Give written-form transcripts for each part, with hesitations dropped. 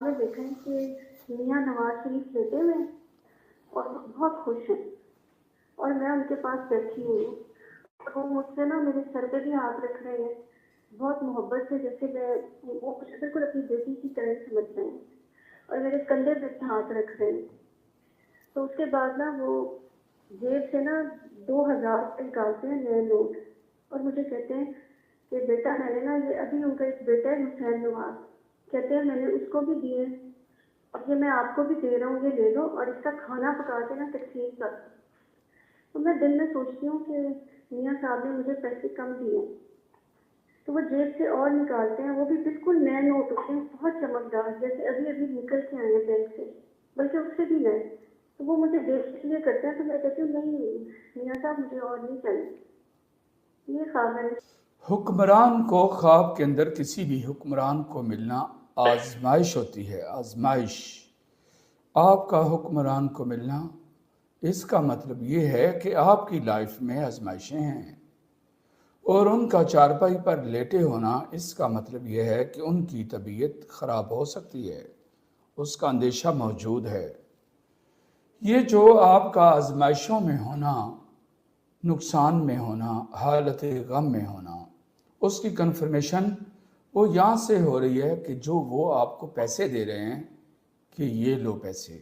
میں دیکھیں کہ میاں نواز شریف لیٹے ہوئے ہیں اور بہت خوش ہیں، اور میں ان کے پاس بیٹھی ہوئی ہوں اور وہ مجھ سے نا میرے سر پہ بھی ہاتھ رکھ رہے ہیں، بہت محبت سے، جیسے میں وہ مجھے بالکل اپنی بیٹی کی طرح سمجھ رہے ہیں اور میرے کندھے پہ ہاتھ رکھ رہے ہیں۔ تو اس کے بعد نا وہ جیب سے نا 2,000 روپے نکالتے ہیں نئے نوٹ، اور مجھے کہتے ہیں کہ بیٹا میں نے نا یہ ابھی ان کا ایک بیٹا ہے حسین نواز، کہتے ہیں میں نے اس کو بھی دیے اور یہ میں آپ کو بھی دے رہا ہوں، یہ لے لو اور اس کا کھانا پکا کے نا تقسیم کر دو۔ تو میں دل میں سوچتی ہوں کہ میاں صاحب نے مجھے پیسے کم دیے، تو وہ جیب سے اور نکالتے ہیں، وہ بھی بالکل نئے نوٹ ہوتے ہیں، بہت چمکدار، جیسے ابھی ابھی نکل کے آئے ہیں بینک سے، بلکہ اس سے بھی نئے۔ تو وہ مجھے دیکھ کے لیے کرتے ہیں، تو میں کہتی ہوں نہیں میاں صاحب مجھے اور نہیں چاہیے، یہ خواب ہے۔ حکمران کو خواب کے اندر کسی بھی حکمران کو ملنا آزمائش ہوتی ہے، آزمائش۔ آپ کا حکمران کو ملنا اس کا مطلب یہ ہے کہ آپ کی لائف میں آزمائشیں ہیں، اور ان کا چارپائی پر لیٹے ہونا اس کا مطلب یہ ہے کہ ان کی طبیعت خراب ہو سکتی ہے، اس کا اندیشہ موجود ہے۔ یہ جو آپ کا آزمائشوں میں ہونا، نقصان میں ہونا، حالت غم میں ہونا، اس کی کنفرمیشن وہ یہاں سے ہو رہی ہے کہ جو وہ آپ کو پیسے دے رہے ہیں کہ یہ لو پیسے،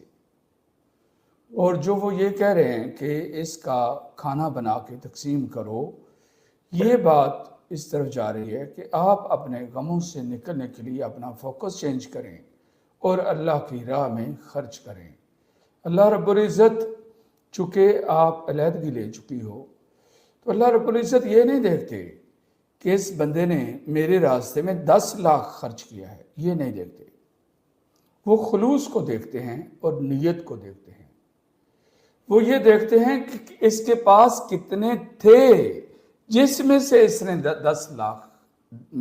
اور جو وہ یہ کہہ رہے ہیں کہ اس کا کھانا بنا کے تقسیم کرو، یہ بات اس طرف جا رہی ہے کہ آپ اپنے غموں سے نکلنے کے لیے اپنا فوکس چینج کریں اور اللہ کی راہ میں خرچ کریں۔ اللہ رب العزت چونکہ آپ علیحدگی لے چکی ہو، تو اللہ رب العزت یہ نہیں دیکھتے کہ اس بندے نے میرے راستے میں 10 لاکھ خرچ کیا ہے، یہ نہیں دیکھتے۔ وہ خلوص کو دیکھتے ہیں اور نیت کو دیکھتے ہیں۔ وہ یہ دیکھتے ہیں کہ اس کے پاس کتنے تھے جس میں سے اس نے 10 لاکھ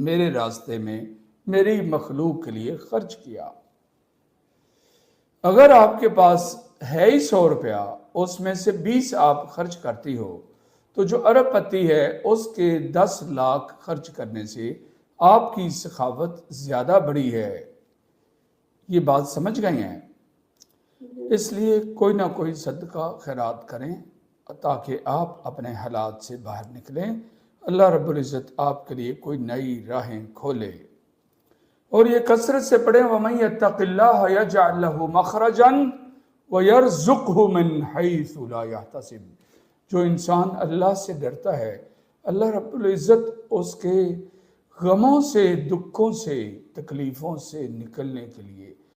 میرے راستے میں میری مخلوق کے لیے خرچ کیا۔ اگر آپ کے پاس ہے ہی 100 روپیہ، اس میں سے 20 آپ خرچ کرتی ہو، تو جو ارب پتی ہے اس کے 10 لاکھ خرچ کرنے سے آپ کی سخاوت زیادہ بڑی ہے۔ یہ بات سمجھ گئی ہیں؟ اس لیے کوئی نہ کوئی صدقہ خیرات کریں تاکہ آپ اپنے حالات سے باہر نکلیں، اللہ رب العزت آپ کے لیے کوئی نئی راہیں کھولے۔ اور یہ کثرت سے پڑھیں وَمَن يَتَّقِ اللَّهَ يَجْعَلْ لَهُ مَخْرَجًا وَيَرْزُقْهُ مِنْ حَيْثُ لَا يَحْتَسِبُ۔ جو انسان اللہ سے ڈرتا ہے، اللہ رب العزت اس کے غموں سے، دکھوں سے، تکلیفوں سے نکلنے کے لیے